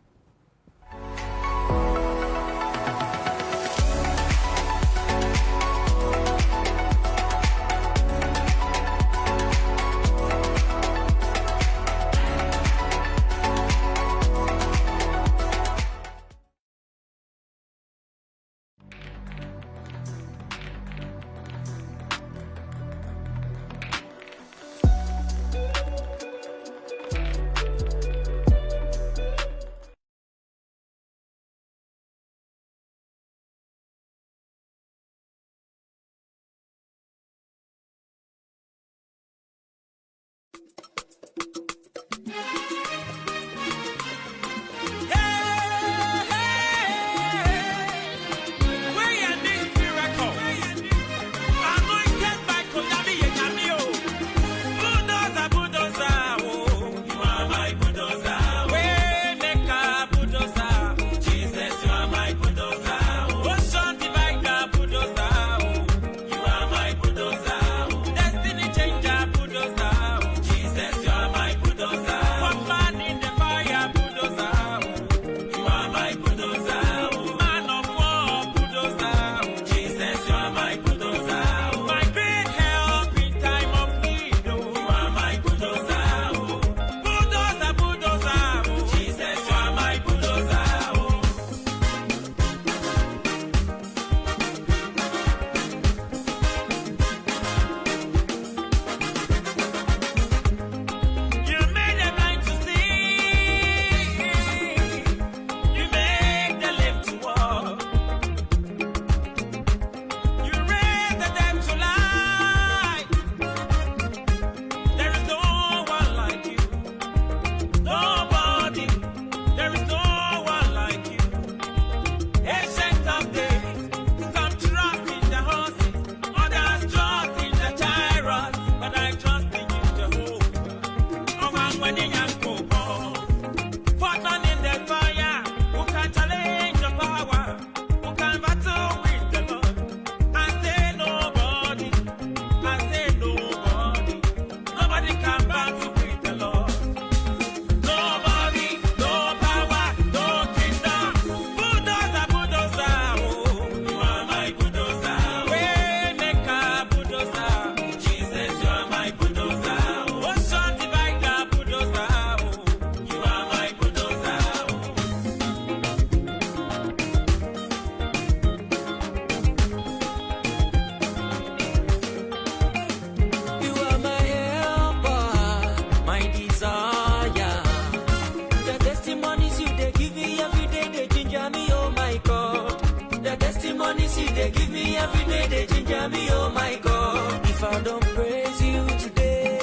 Give me every day, they ginger me, oh my God. If I don't praise you today,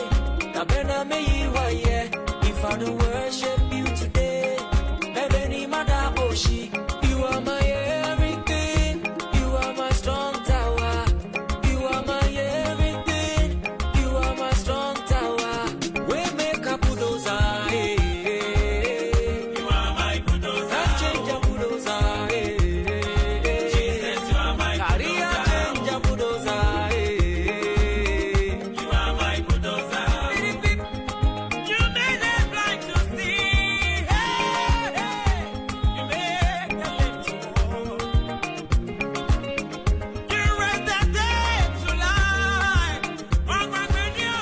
Kabena me yeah. If I don't worship you today, Ebeni Madaboshi, you are my everything. You are my strong tower. You are my everything. You are my strong tower. We make a bulldozer. You are my bulldozer. Change a bulldozer. Jesus, you are my bulldozer. Change a bulldozer. You are my bulldozer. You made them blind to see. You made them lame to walk. You raised the dead to life. On my menu.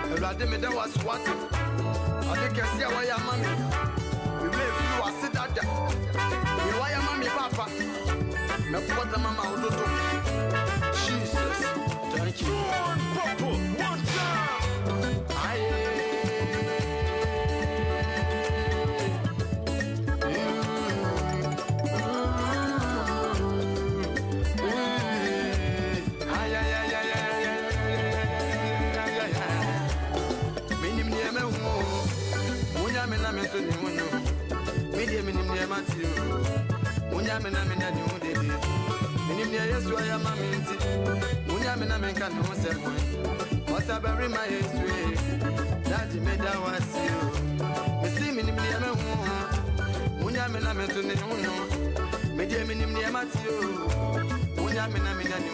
Everybody me that was what I can see why your mommy. We may feel was sit that there. Why your mommy papa? Me put the mama out of Jesus. Thank you. One time. Bury my history. Daddy made that was you. Me see me in the Munyamina Mentuni, Mediamin near Matthew. Munyamina Minani,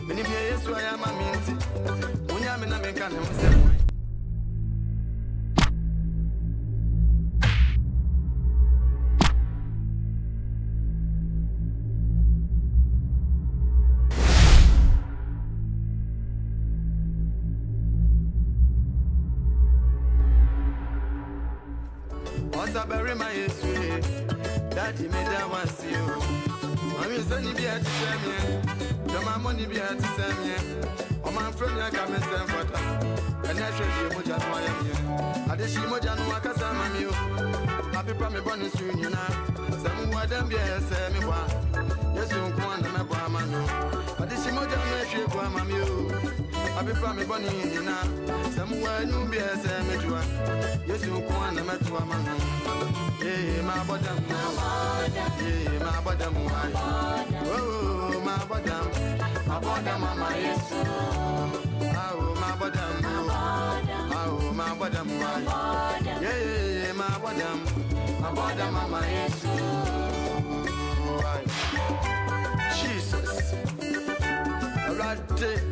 Minimia, yes, I am a minty. Munyamina Mekan himself. Bury my history. Daddy made that was you. I'm sonny be at the same. My money be at the same. Oh, my friend, I come and stand for that. And I should be much at my I did she much and work as I'm you. Happy Prime Bonus Union. Some more than be a semi one. Yes, you want to make one man. I did she much and make you one, mammy. Happy Prime Bonnie Union. Somewhere you be a semi one. Yes, you want to make one man. Yeah, my bottom now. Yeah, my bottom why. Oh, my bottom. My bottom, mama, yes. Oh, my bottom. Oh, my bottom why. Yeah, my bottom. My bottom, mama, yes. Jesus. Right there.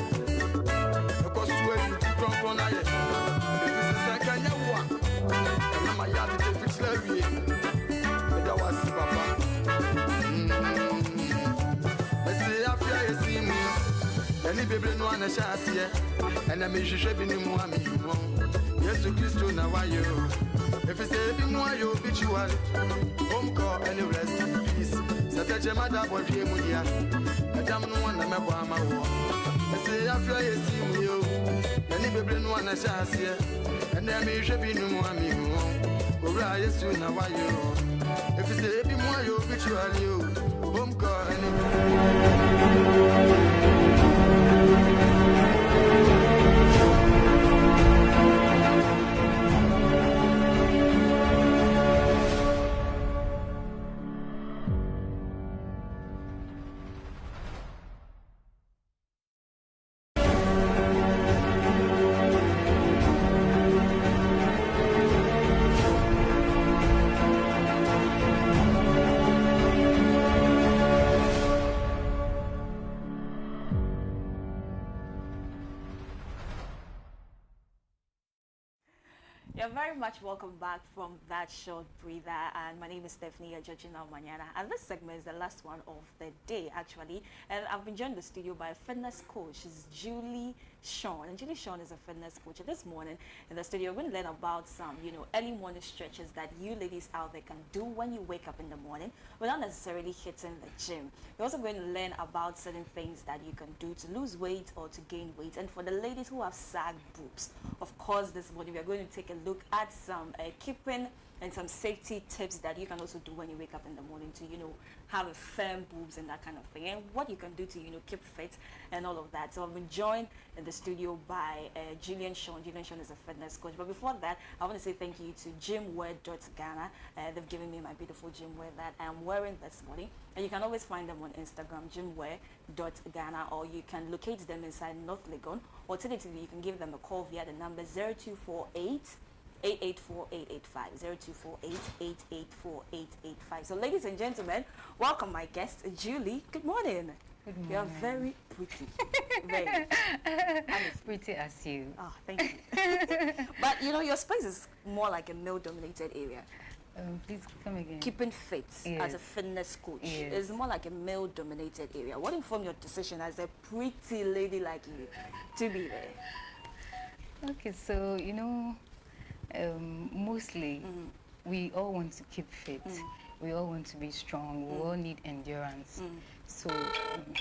Because when you come from here, it is a second one. And I'm a yard to take which level. That was Papa. I say, after you see me, any baby no one a chance here, and I may should be no more. Yes, to Christo now, why you? If you say, be more, you'll beat you all. Home call any rest in peace. Such a matter for Jamunia. I don't know one of my Bama. I say, after you see me, any baby no one a chance here, and I may should be no more. Yes, you know why you. If you say be more, you'll be you. Home call You're very much welcome back from that short breather, and my name is Stephanie Georgina Manyana, and this segment is the last one of the day actually, and I've been joined in the studio by a fitness coach. She's Julie Sean, and Julie Sean is a fitness coach. And this morning in the studio we're going to learn about some early morning stretches that you ladies out there can do when you wake up in the morning without necessarily hitting the gym. We're also going to learn about certain things that you can do to lose weight or to gain weight, and for the ladies who have sagged boobs, of course this morning we are going to take a look look at some keeping and some safety tips that you can also do when you wake up in the morning to, have a firm boobs and that kind of thing, and what you can do to, keep fit and all of that. So I've been joined in the studio by Julian Sean. Julian Sean is a fitness coach. But before that, I want to say thank you to gymwear.ghana. They've given me my beautiful gymwear that I'm wearing this morning. And you can always find them on Instagram, gymwear.ghana, or you can locate them inside North Legon. Alternatively, you can give them a call via the number 0248 884-885. So ladies and gentlemen, welcome my guest, Julie. Good morning. Good morning. You're very pretty. Very. I'm as pretty as you. Oh, thank you. But your space is more like a male-dominated area. Please come again. Keeping fit as a fitness coach is more like a male-dominated area. What informed your decision as a pretty lady like you to be there? Okay, so mostly we all want to keep fit. We all want to be strong. We all need endurance. So and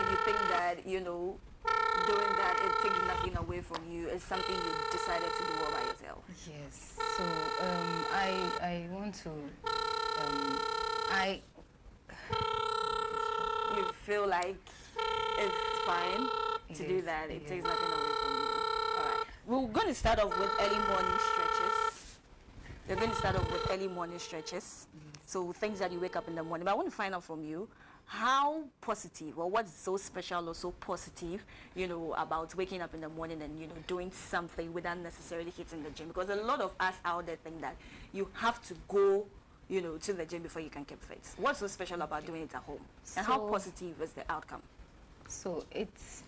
you think that doing that, it takes nothing away from you. It's something you decided to do all by yourself. yes. So I want to You feel like it's fine to do that. It takes nothing away from you. All right. We're going to start off with early morning stretches. We're going to start off with early morning stretches. So things that you wake up in the morning. But I want to find out from you how positive, or what's so special or so positive, about waking up in the morning and, doing something without necessarily hitting the gym. Because a lot of us out there think that you have to go, to the gym before you can keep fit. What's so special about doing it at home? And how positive is the outcome? So it's,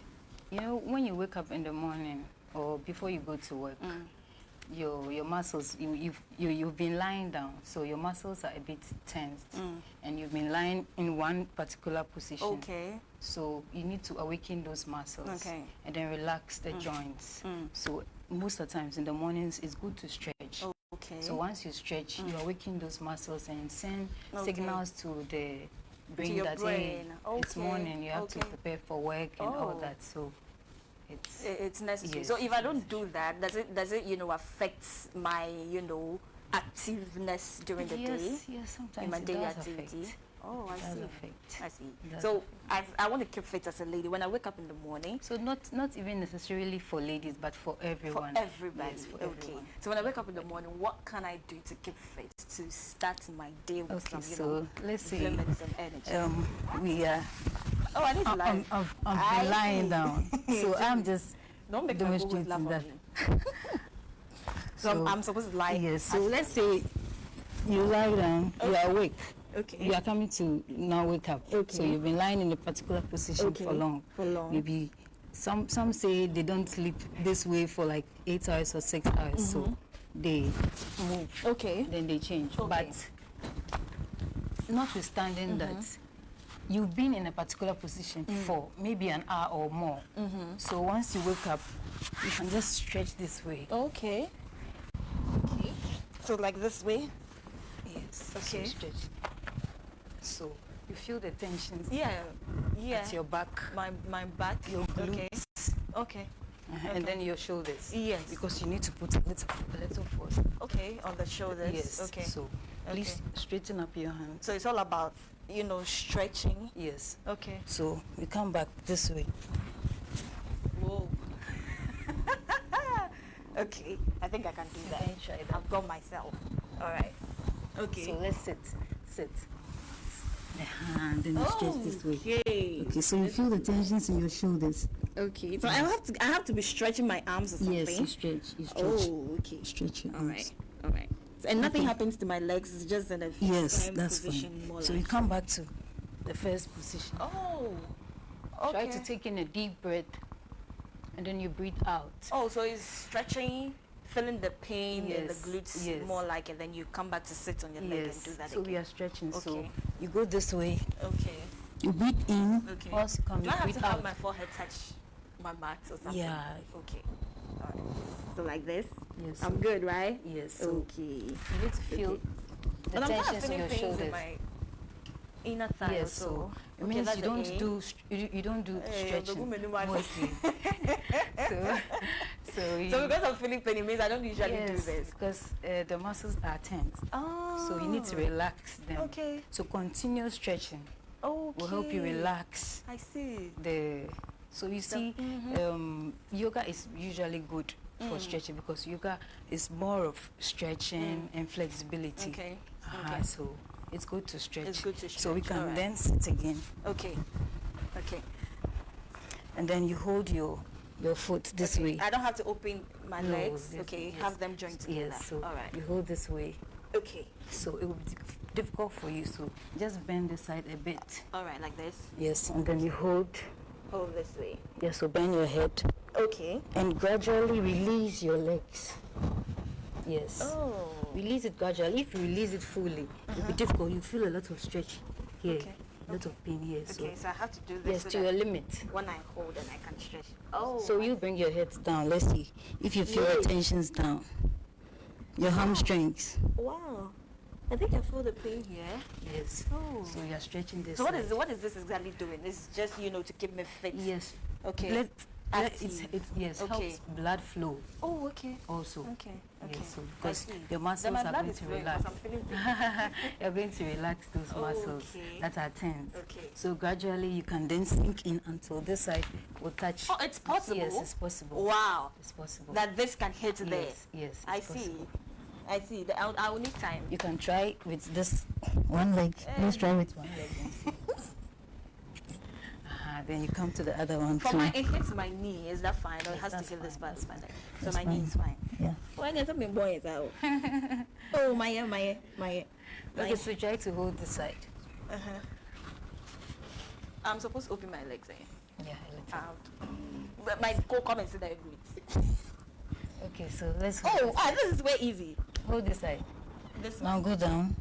when you wake up in the morning or before you go to work, your muscles, you've been lying down, so your muscles are a bit tensed, and you've been lying in one particular position. Okay. So you need to awaken those muscles, Okay. and then relax the joints. So most of the times in the mornings, it's good to stretch. Okay. So once you stretch, you awaken those muscles and send signals to the brain your that brain. it's morning, you have to prepare for work and all that. So it's necessary. Yes, So if I don't do that, does it affect my activeness during the day? Yes, sometimes In my it daily does activity. affect. Oh, I It does see. affect. I see. It does So I want to keep fit as a lady. When I wake up in the morning, So not even necessarily for ladies, but for everyone. for everybody. Yes, for Okay. everyone. So when I wake up in the morning, what can I do to keep fit, to start my day with Okay, some, so let's see. vim and some energy? We are. Oh, I need to lie. I've I been lying see. down, so I'm just Don't make my demonstrating laugh that. at me. So I'm supposed to lie. Yes. So let's say you lie down, you are awake. Okay. You are coming to now wake up. Okay. So you've been lying in a particular position Okay, for long. for long. Maybe some say they don't sleep this way for like 8 hours or 6 hours. So they move. Okay. Then they change. Okay. But notwithstanding that, you've been in a particular position for maybe an hour or more. So once you wake up, you can just stretch this way. Okay. Okay. So like this way? Yes. Okay. So stretch. So you feel the tension Yeah. Yeah. at your back, my back. your Okay. glutes, Okay. and then your shoulders. Yes. Because you need to put a little force. Okay. On the shoulders. Yes. Okay. So please straighten up your hands. So it's all about, stretching. Yes. Okay. So we come back this way. Whoa. Okay. I think I can do that. can try that. I've got myself. All right. Okay. So let's sit. The hand and you stretch this way. Okay. Okay, so you feel the tensions in your shoulders. Okay. So I have to be stretching my arms or something. Yes, you stretch. Oh, okay. Stretch your All arms. right. All right. And nothing happens to my legs. It's just in a Yes, firm that's position, fine. more So like. you come back to the first position. Oh. Okay. Try to take in a deep breath, and then you breathe out. Oh, so it's stretching, feeling the pain in the Yes, glutes yes. more like, and then you come back to sit on your leg and do that so again. we are stretching. So Okay. you go this way. Okay. You breathe in. Okay. Once you come, Do you I have breathe to have out. my forehead touch my mat or something? Yeah. Okay. All right. So like this? Yes. I'm good, right? Yes. So Okay. you need to feel the But I'm not tensions in feeling your pains shoulders. in my... Inner thigh. Yes, so it okay, means that's you the don't A. do you don't do stretching mostly. So because of Philippine, it means I don't usually do yes, this. because the muscles are tense. Oh. So you need to relax them. Okay. So continuous stretching Okay. will help you relax I see. so you see, yoga is usually good for stretching because yoga is more of stretching and flexibility. Okay. Uh-huh, so it's good to stretch. It's good to So we stretch, can alright. then sit again, Okay. Okay. and then you hold your foot this Okay. way. I don't have to open my No, legs. this- Okay. yes. Have them joined together. Yes, so all right. you hold this way. Okay. So it will be difficult for you. So just bend this side a bit. All right, like this. Yes, and then you hold. Hold this way. Yes, so bend your head Okay. and gradually release your legs. Yes. Oh. Release it gradually. If you release it fully, it'll be difficult. You feel a lot of stretch here, Okay. a lot of pain here. So Okay, so I have to do this. yes, so to that your limit. when I hold and I can stretch. Oh. So you bring your head down. Let's see if you feel the tensions down. Your hamstrings. Wow. I think I feel the pain here. Yes. Oh. So you're stretching this. So what side. is this exactly doing? It's just to keep me fit. Yes. Okay. It's yes, Okay. helps blood flow Oh, okay. also. Okay. Okay. Yes, so I because see. your Then muscles my are blood going is to flowing relax. because I'm feeling pain. You're going to relax those muscles Okay. that are tense. Okay. So gradually you can then sink in until this side will touch. Oh, it's possible. Yes, it's possible. Wow. It's possible. That this can hit there. yes, yes. It's I see. possible. I see. I will need time. You can try with this one leg. Let's try with one leg. Then you come to the other one For too. it hits my knee. Is that fine? Or it has to that's hit this fine, part that's of my leg. So That's my knee fine. is fine. Yeah. Why does it boy is out? Oh my. Okay, so try to hold this side. I'm supposed to open my legs, Yeah, a little. out. But my co-come and sit there and Okay, so let's hold. Oh, this is way easy. hold this side. This Now go down.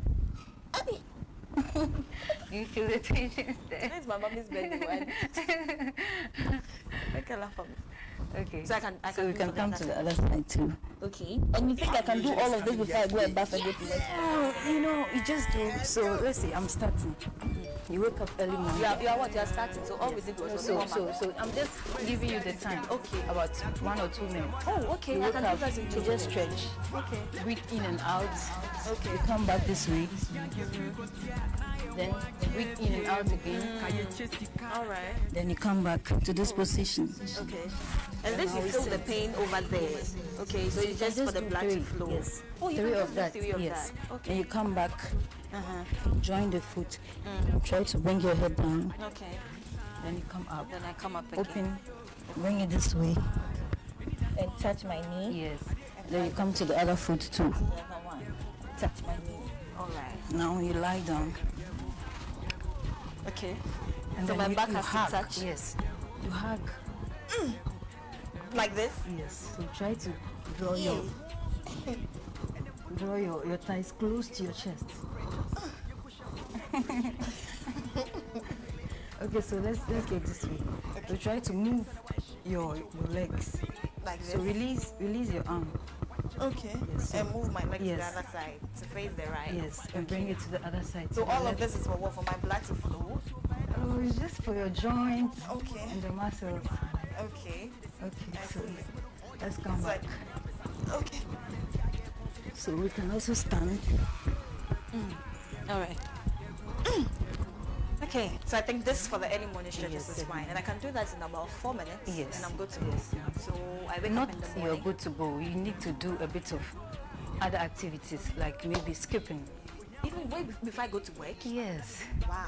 one. You feel the tension there. This is my mommy's birthday one. Make her laugh for me. Okay. So I can So we do can for the come other to the side. other side too. Okay. And you think I can do all of this before I go and bath and go to work? Oh, you just do. So let's see, I'm starting. You wake up early morning. You are what? You are starting. So all we did was So, warm so, up. so I'm just giving you the time. Okay. About 1 or 2 minutes. Oh, okay. You I wake can do up, that in you 2 just minutes. stretch. Okay. Breathe in and out. Okay. You come back this way. Then breathe in and out again. All right. Then you come back to this position. Okay. And this you feel the pain over there. Okay. So it's just for the do blood 3. to flow. Yes. Oh, you 3 can of just that. do 3 of Yes. that. Okay. Then you come back. Uh-huh. Join the foot. Try to bring your head down. Okay. Then you come up. Then I come up again. Open. Bring it this way. And touch my knee. Yes. Then you come to the other foot too. The other one. Touch my knee. All right. Now you lie down. Okay. And So then my you, back you has to hug. touch? Yes. You hug. Like this? Yes. So try to draw your thighs close to your chest. Okay, so let's go this way. So try to move your legs. Like this? So release your arm. Okay. Yes, And move my leg to yes. the other side to face the right. Yes, and bring it to the other side. So to the all of left. this is for what? For my blood to flow? Oh, it's just for your joints Okay. and the muscles. Okay. Okay, I so see. let's come It's back. like, okay. So we can also stand. All right. Okay, so I think this for the early morning stretches Yes, is fine, and I can do that in about 4 minutes, Yes, and I'm good to yes. go. So I wake Not up in the you're morning. good to go. You need to do a bit of other activities, like maybe skipping. Even way before I go to work. Yes, Wow.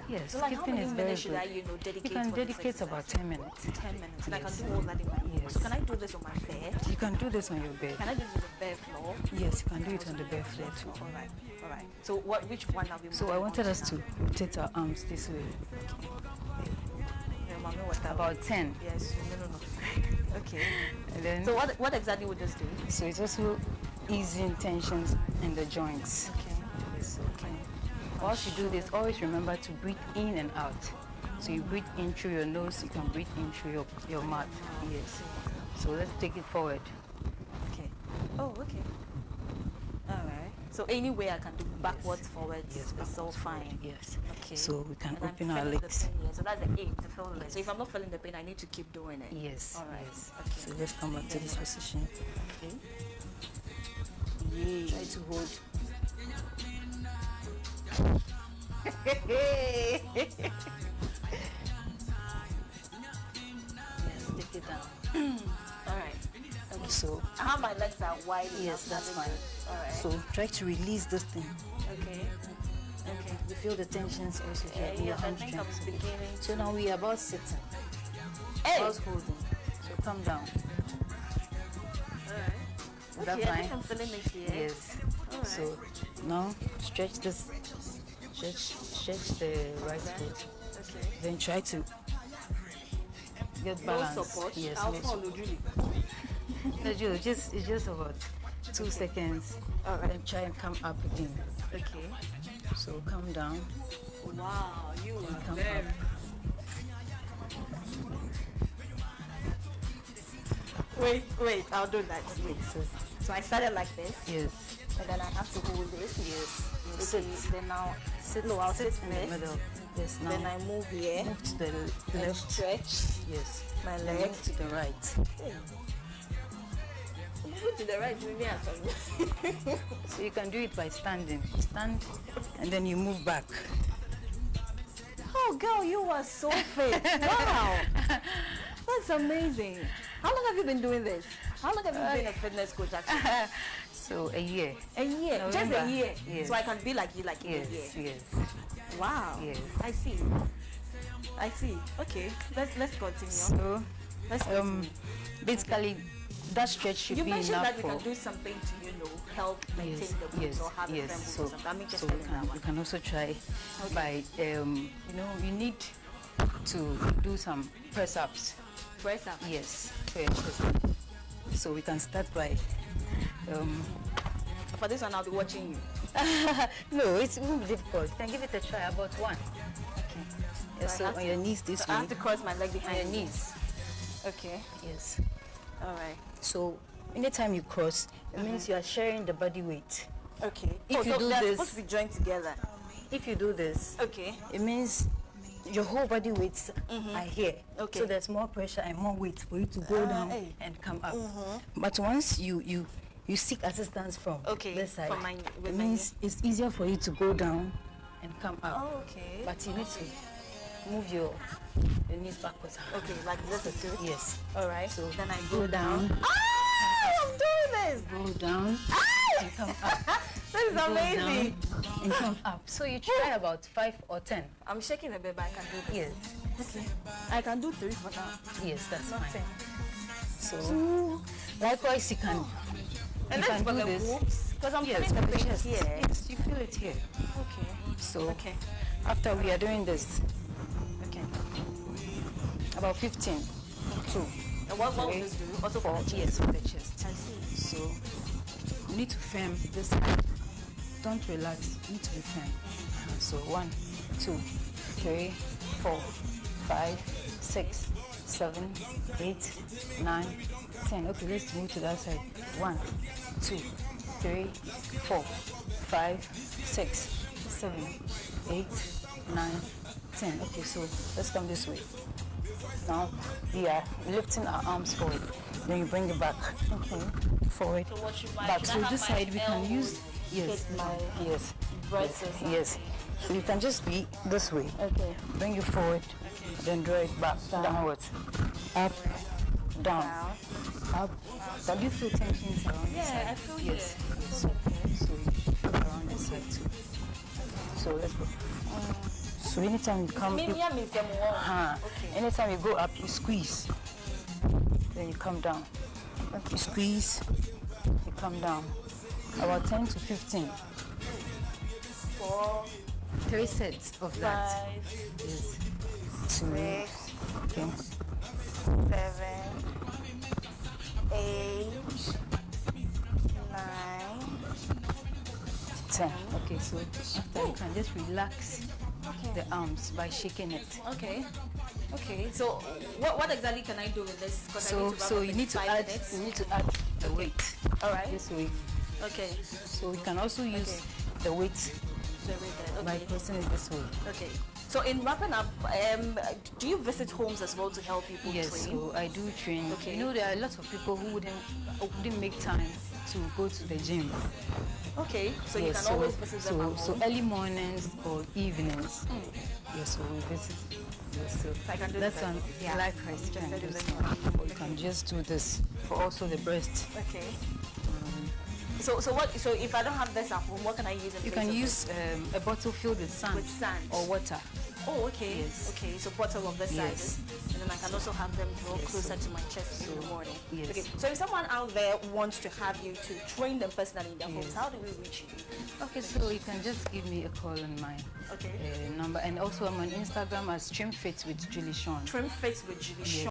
yes. So like how Skipping many is very minutes should I, good. dedicate? You can for this dedicate about exercise? 10 minutes. 10 minutes, and I Yes. can do all that in my room. Yes. So can I do this on my bed? You can do this on your bed. Can I do this on the bare floor? Yes, you can do it on the bare floor too. All right, all right. So which one are we? So I wanted us to rotate our arms this way. About 10. Yes. No. Okay. And then, So what exactly would this do? so it's also easing tensions in the joints. Okay. Okay. Whilst you do this, always remember to breathe in and out. So you breathe in through your nose, you can breathe in through your mouth. Yes. So let's take it forward. Okay. Oh, okay. All right. So any way I can do backwards, forwards, Yes, it's all fine. Yes. Okay. So we can And I'm open our feeling the legs. pain here. So that's the aim, to feel it. So if I'm not feeling the pain, I need to keep doing it. Yes. All right. Yes. Okay. So let's come back to this position. Okay. Yay. Try to hold. Yes, take it down. All right. Okay. So How my legs are wide. yes, enough, that's having fine. this. All right. So try to release this thing. Okay. Okay. You feel the tensions also here in your Yes, I think hamstring. I'm beginning. So now we are about sitting. Hey. About holding. So come down. All right. Is that Okay, I fine? think I'm feeling it here. Yes. All right. So now stretch this. Stretch the right foot. Okay. Then try to get No balance. support. Yes. I'll no follow support. Julie. No, it's just about 2 seconds. All right. Then try and come up again. Okay. So come down. Wow, you are Come very. up. Wait, I'll do that. Wait. So I started like this, Yes. and then I have to hold this. Yes. Okay, Sit. then now Sit. No, I'll sit in the first. middle. Yes. Now then I move here move to the and left. stretch Yes. my Then leg. move to the right. Move to the right with me and sorry. So you can do it by standing. Stand, and then you move back. Oh, girl, you are so fit. Wow, that's amazing. How long have you been doing this? How long have you been a fitness coach actually? So a year. A year, just a November. year. Yes. So I can be like you, like in Yes. a year. Yes. Wow. Yes. I see. I see. Okay, let's continue. So Let's continue. basically that stretch should You be mentioned enough that we for. can do something to, help maintain Yes, the boobs yes, or have a yes. firm boobs So, or something. I'm just so telling that you one. can also try by, you need to do some press ups. Press up. Yes, for your chest. So we can start by, For this one, I'll be watching you. no, it won't be difficult. You can give it a try, about one. Okay. Yes, I so have on to- your knees this So I way. have to cross my leg On behind your me. knees. Okay. Yes. All right. So anytime you cross, it means you are sharing the body weight. Okay. If you so do they're this- supposed to be joined together. If you do this, Okay. it means your whole body weights are here. Okay. So there's more pressure and more weight for you to go down hey. and come up. But once you seek assistance from Okay, this side, from my- with it my means it's easier for you to go down and come up. Oh, okay. But you need to move your knees backwards. Okay, like this is good. Yes. All right. So then I go down, Ah, I'm doing this. go down, and come up. This is Go amazing. down and come up. So you try about 5 or 10. I'm shaking a bit, but I can do this. Yes. Okay. I can do 3 for now. Yes, that's Not 10. fine. So likewise you can And you that's can for do the this. boobs, because I'm Yes, feeling for the the pain chest. here. Yes, you feel it here. Okay. So Okay. after we are doing this, Okay. about 15, 2, And what will three, this do? Also for 4, the chest. yes, for the chest. I see. So you need to firm this side. Don't relax. You need to be firm. So 1, 2, 3, 4, 5, 6, 7, 8, 9, 10. Okay, let's move to that side. 1, 2, 3, 4, 5, 6, 7, 8, 9, 10. Okay, so let's come this way. Now we are lifting our arms forward. Then you bring it back. Okay. Forward. So what should my- Back. should So I have this my side we can elbows use. Yes. hit my Yes. breasts or something? Yes. So you can just be this way. Okay. Bring it forward. Then draw it back. Downwards. Up. Down. Down. Up. So do you feel tensions around this side? Yeah, I feel yes. it. Yes. So you feel around this side too. So let's go. So anytime you come, Me, you, me, me, say more. Okay. anytime you go up, you squeeze. Then you come down. You squeeze, you come down. About 10 to 15. 4, 3 sets of that. 5, Is 2, 6, okay. 7, 8, 9. 10. Okay, so after you can just relax the arms by shaking it. Okay. Okay. So what exactly can I do with this? 'Cause I So need to wrap so up you in need to 5 add minutes. the weight. All right. This way. Okay. So you can also use the weight The weight there. by Okay. pressing it this way. Okay. So in wrapping up, do you visit homes as well to help people Yes, train? so I do train. Okay. You know, there are lots of people who wouldn't make time to go to the gym. Okay. So you Yes, can always visit them at so home. early mornings or evenings. Yes, so we visit. Yes, so I can do that's this. one. Yeah. Likewise, you Just can do do this this one. one. Or you can just do this for also the breast. Okay. So if I don't have this at home, what can I use in You place can of use a bottle filled with sand, With sand. or water. Oh, okay. Yes. Okay, so bottle of this Yes. size. And then I can also have them draw Yes, closer so- to my chest in the morning. yes. Okay, so if someone out there wants to have you to train them personally in their homes, Yes. how do we reach you? Okay, so you can just give me a call on my Okay. number, and also I'm on Instagram as Trim Fit with Julie Sean. Trim Fit with Julie Shaw.